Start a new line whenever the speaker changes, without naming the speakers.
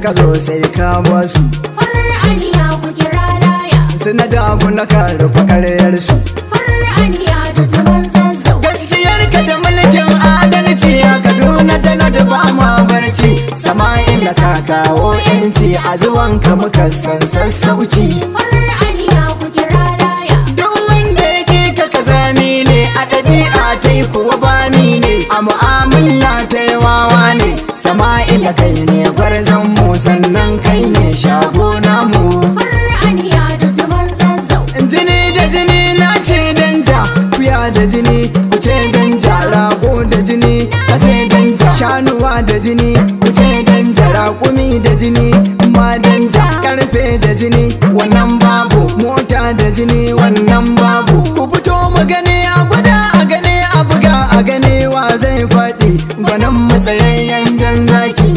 suka zo sai ka basu.
Farar aniya ku kira laya.
Suna dagu na karfa karyar su.
Farar aniya da jaman zazzau.
Gaskiyar ka da mulkin adalci a Kaduna da na da ba ma barci. Sama'ila ka kawo yanci a zuwan ka muka san sassauci.
Farar aniya ku kira laya.
Duk wanda yake ka kazami ne a ɗabi'a ta yi kuwa bami ne a mu'amala ta yi wawa ne. Sama'ila kai ne gwarzon mu sannan kai ne shago namu.
Farar aniya da jaman zazzau.
Jini da jini na ce danja, kuya da jini ku ce danja, rago da jini ka ce danja, shanuwa da jini ku ce danja, raƙumi da jini ma danja, karfe da jini wannan babu, mota da jini wannan babu. Ku fito mu gani a gwada a gani a buga a gani wa zai faɗi gwanin matsayayyen jan zaki.